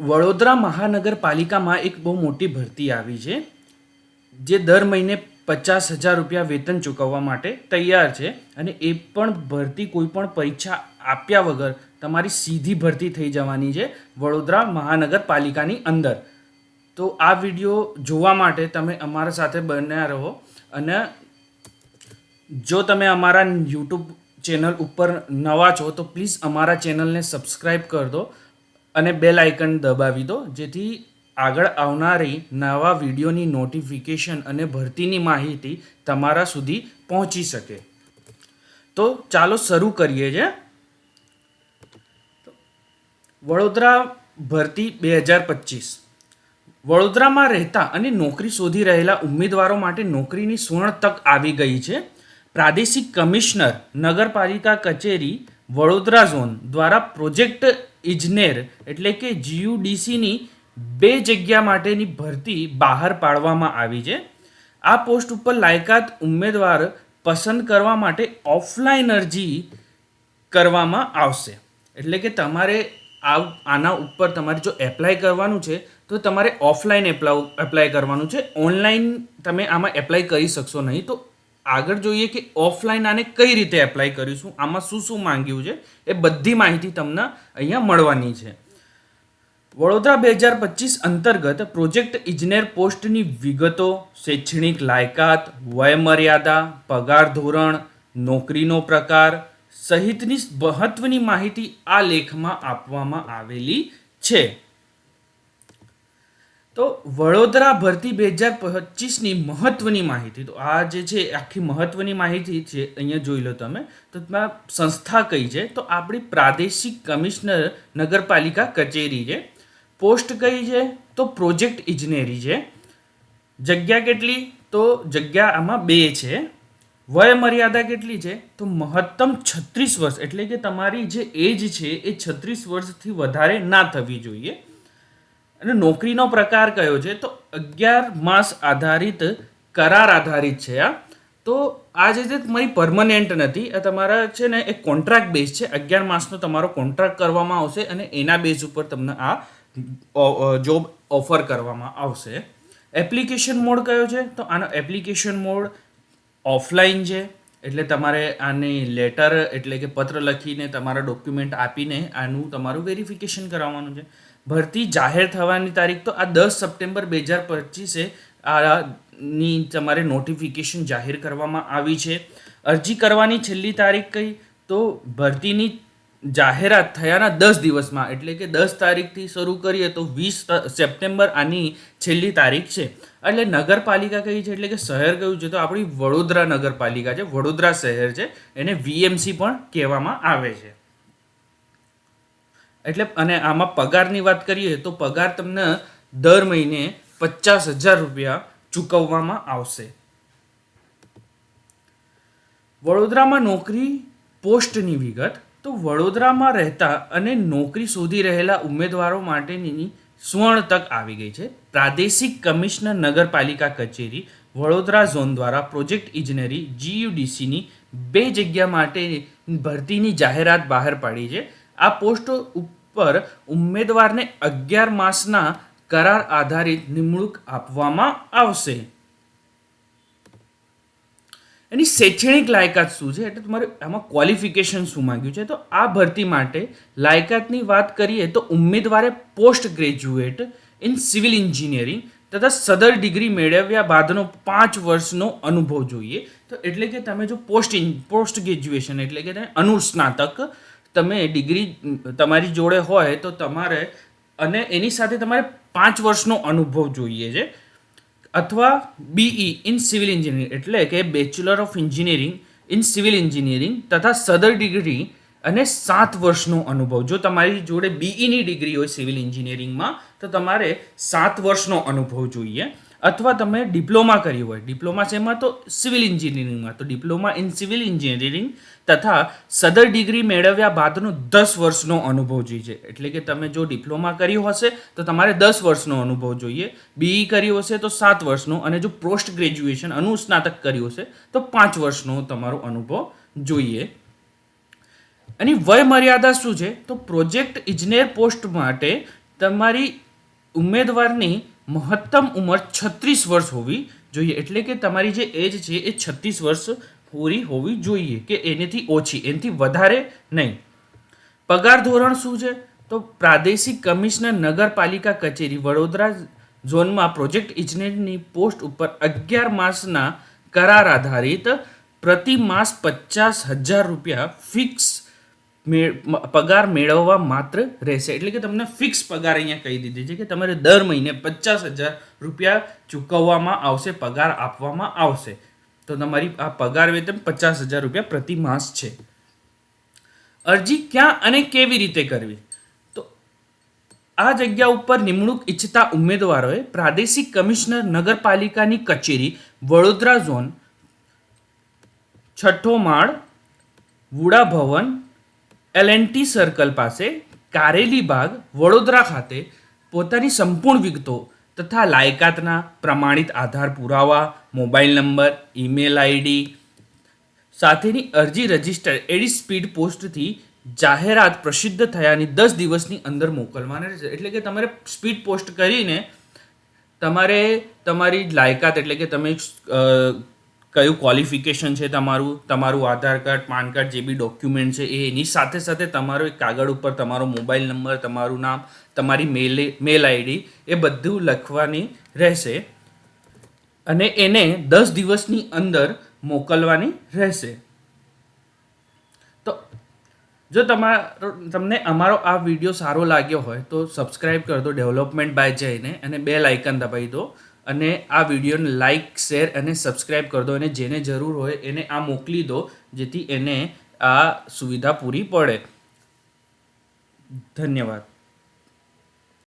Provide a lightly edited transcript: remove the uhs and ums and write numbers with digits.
વડોદરા મહાનગરપાલિકામાં એક બહુ મોટી ભરતી આવી છે જે દર મહિને 50,000 રૂપિયા વેતન ચૂકવવા માટે તૈયાર છે અને એ પણ ભરતી કોઈ પણ પરીક્ષા આપ્યા વગર તમારી સીધી ભરતી થઈ જવાની છે વડોદરા મહાનગરપાલિકાની અંદર. તો આ વિડીયો જોવા માટે તમે અમારા સાથે બન્યા રહો અને જો તમે અમારા યુટ્યુબ ચેનલ ઉપર નવા છો તો પ્લીઝ અમારા ચેનલને સબસ્ક્રાઈબ કરી દો અને બેલ આઇકન દબાવી દો, જેથી આગળ આવનારી નવા વિડીયોની નોટિફિકેશન અને ભરતીની માહિતી તમારા સુધી પહોંચી શકે. તો ચાલો શરૂ કરીએ છે. વડોદરા ભરતી 2025. વડોદરામાં રહેતા અને નોકરી શોધી રહેલા ઉમેદવારો માટે નોકરીની સુવર્ણ તક આવી ગઈ છે. પ્રાદેશિક કમિશનર નગરપાલિકા કચેરી વડોદરા ઝોન દ્વારા પ્રોજેક્ટ ઇજનેર એટલે કે GUDCની 2 જગ્યા માટેની ભરતી બહાર પાડવામાં આવી છે. આ પોસ્ટ ઉપર લાયકાત ઉમેદવાર પસંદ કરવા માટે ઓફલાઈન અરજી કરવામાં આવશે. એટલે કે તમારે આના ઉપર તમારે જો એપ્લાય કરવાનું છે તો તમારે ઓફલાઈન એપ્લાય કરવાનું છે. ઓનલાઈન તમે આમાં એપ્લાય કરી શકશો નહીં. તો આગળ જોઈએ કે ઓફલાઈન આને કઈ રીતે એપ્લાય કરીશું, આમાં શું શું માંગ્યું છે, એ બધી માહિતી તમને અહીંયા મળવાની છે. વડોદરા 2025 અંતર્ગત પ્રોજેક્ટ ઇજનેર પોસ્ટની વિગતો, શૈક્ષણિક લાયકાત, વયમર્યાદા, પગાર ધોરણ, નોકરીનો પ્રકાર સહિતની મહત્વની માહિતી આ લેખમાં આપવામાં આવેલી છે. તો વડોદરા ભરતી 2025ની મહત્વની માહિતી, તો આ જે છે આખી મહત્વની માહિતી છે અહીંયા જોઈ લો તમે. તો સંસ્થા કઈ છે, તો આપણી પ્રાદેશિક કમિશનર નગરપાલિકા કચેરી છે. પોસ્ટ કઈ છે, તો પ્રોજેક્ટ ઇજનેરી છે. જગ્યા કેટલી, તો જગ્યા આમાં 2 છે. વય મર્યાદા કેટલી છે, તો મહત્તમ 36 વર્ષ, એટલે કે તમારી જે એજ છે એ 36 વર્ષથી વધારે ના થવી જોઈએ. અને નોકરીનો પ્રકાર કયો છે, તો 11 માસ આધારિત કરાર આધારિત છે આ. તો આ જે છે તમારી પરમનન્ટ નથી, આ તમારા છે ને એક કોન્ટ્રાક્ટ બેઝ છે. 11 માસનો તમારો કોન્ટ્રાક્ટ કરવામાં આવશે અને એના બેઝ ઉપર તમને આ જોબ ઓફર કરવામાં આવશે. એપ્લિકેશન મોડ કયો છે, તો આનો એપ્લિકેશન મોડ ઓફલાઈન છે. એટલે તમારે આની લેટર એટલે કે પત્ર લખીને તમારા ડોક્યુમેન્ટ આપીને આનું તમારું વેરિફિકેશન કરાવવાનું છે. ભરતી જાહેર થવાની તારીખ, તો આ 10 સપ્ટેમ્બર 2025 આની તમારે નોટિફિકેશન જાહેર કરવામાં આવી છે. અરજી કરવાની છેલ્લી તારીખ કઈ, તો ભરતીની જાહેરાત થયાના 10 દિવસમાં, એટલે કે 10 તારીખથી શરૂ કરીએ તો 20 સપ્ટેમ્બર આની છેલ્લી તારીખ છે. એટલે નગરપાલિકા કઈ છે, એટલે કે શહેર કયું છે, તો આપણી વડોદરા નગરપાલિકા છે, વડોદરા શહેર છે. એને VMC પણ કહેવામાં આવે છે. એટલે અને આમાં પગારની વાત કરીએ તો પગાર તમને દર મહિને 50,000 રૂપિયા ચૂકવવામાં આવશે. વડોદરામાં નોકરી પોસ્ટની વિગત, તો વડોદરામાં રહેતા અને નોકરી શોધી રહેલા ઉમેદવારો માટેની સુવર્ણ તક આવી ગઈ છે. પ્રાદેશિક કમિશનર નગરપાલિકા કચેરી વડોદરા ઝોન દ્વારા પ્રોજેક્ટ ઇજનેરી GUDCની 2 જગ્યા માટે ભરતીની જાહેરાત બહાર પાડી છે. આ પોસ્ટ ઉપર ઉમેદવારને 11 માસના કરાર આધારિત નિમણૂક આપવામાં આવશે. એની શૈક્ષણિક લાયકાત શું છે, એટલે તમારે આમાં ક્વોલિફિકેશન શું માંગ્યું છે, તો આ ભરતી માટે લાયકાતની વાત કરીએ તો ઉમેદવારે post graduate in civil engineering તથા સદર ડિગ્રી મેળવ્યા બાદનો 5 વર્ષનો અનુભવ જોઈએ. તો એટલે કે તમે જો પોસ્ટ ગ્રેજ્યુએશન એટલે કે તમે અનુસ્નાતક તમે ડિગ્રી તમારી જોડે હોય તો તમારે અને એની સાથે તમારે 5 વર્ષનો અનુભવ જોઈએ છે. અથવા BE ઇન સિવિલ એન્જિનિયરિંગ એટલે કે bachelor of engineering in civil engineering તથા સદર ડિગ્રી અને 7 વર્ષનો અનુભવ. જો તમારી જોડે BEની ડિગ્રી હોય સિવિલ એન્જિનિયરિંગમાં તો તમારે 7 વર્ષનો અનુભવ જોઈએ. અથવા તમે ડિપ્લોમા કર્યું હોય, ડિપ્લોમા શેમાં, તો સિવિલ એન્જિનિયરિંગમાં, તો ડિપ્લોમા ઇન સિવિલ એન્જિનિયરિંગ તથા સદર ડિગ્રી મેળવ્યા બાદનો 10 વર્ષનો અનુભવ જોઈએ. એટલે કે તમે જો ડિપ્લોમા કર્યું હશે તો તમારે 10 વર્ષનો અનુભવ જોઈએ, BE કર્યું હશે તો 7 વર્ષનો, અને જો પોસ્ટ ગ્રેજ્યુએશન અનુસ્નાતક કર્યું હશે તો 5 વર્ષનો તમારો અનુભવ જોઈએ. એની વય મર્યાદા શું છે, તો પ્રોજેક્ટ ઇજનેર પોસ્ટ માટે તમારી ઉમેદવારની મહત્તમ ઉંમર 36 વર્ષ હોવી જોઈએ. એટલે કે તમારી જે એજ છે એ 36 વર્ષ પૂરી હોવી જોઈએ કે એનાથી ઓછી, એનાથી વધારે નહીં. પગાર ધોરણ શું છે? તો પ્રાદેશિક કમિશનર નગરપાલિકા કચેરી વડોદરા ઝોનમાં પ્રોજેક્ટ ઇજનેરની પોસ્ટ ઉપર 11 માસના કરાર આધારિત પ્રતિ માસ 50,000 રૂપિયા ફિક્સ પગાર મેળવવા માત્ર રહેશે. એટલે કે તમને ફિક્સ પગાર અહીંયા કહી દીધી છે કે તમારે દર મહિને 50,000 રૂપિયા ચૂકવવામાં આવશે, પગાર આપવામાં આવશે. તો તમારી આ પગાર વેતન 50,000 રૂપિયા પ્રતિ માસ છે. અરજી ક્યાં અને કેવી રીતે કરવી? તો આ જગ્યા ઉપર નિમણૂક ઈચ્છતા ઉમેદવારોએ પ્રાદેશિક કમિશનર નગરપાલિકાની કચેરી વડોદરા ઝોન, 6ઠ્ઠો માળ, વુડા ભવન, L&T સર્કલ પાસે, કારેલી બાગ, વડોદરા ખાતે પોતાની સંપૂર્ણ વિગતો તથા લાયકાતના પ્રમાણિત આધાર પુરાવા, મોબાઈલ નંબર, ઈમેલ આઈડી સાથેની અરજી રજિસ્ટર એડી સ્પીડ પોસ્ટથી જાહેરાત પ્રસિદ્ધ થયાની 10 દિવસની અંદર મોકલવાના રહેશે. એટલે કે તમારે સ્પીડ પોસ્ટ કરીને તમારે તમારી લાયકાત, એટલે કે તમે કયું ક્વોલિફિકેશન છે તમારું આધાર કાર્ડ, પાન કાર્ડ, જે બી ડોક્યુમેન્ટ છે એની સાથે સાથે તમારો એક કાગળ ઉપર તમારો મોબાઈલ નંબર, તમારું નામ, તમારી મેલ આઈડી એ બધું લખવાની રહેશે અને એને 10 દિવસની અંદર મોકલવાની રહેશે. તો જો તમને અમારો આ વિડીયો સારો લાગ્યો હોય તો સબસ્ક્રાઈબ કરી દો ડેવલપમેન્ટ બાય જઈને અને બેલ આઇકન દબાવી દો અને આ વિડીયોને લાઇક, શેર અને સબસ્ક્રાઈબ કરી દો અને જેને જરૂર હોય એને આ મોકલી દો જેથી એને આ સુવિધા પૂરી પડે. ધન્યવાદ.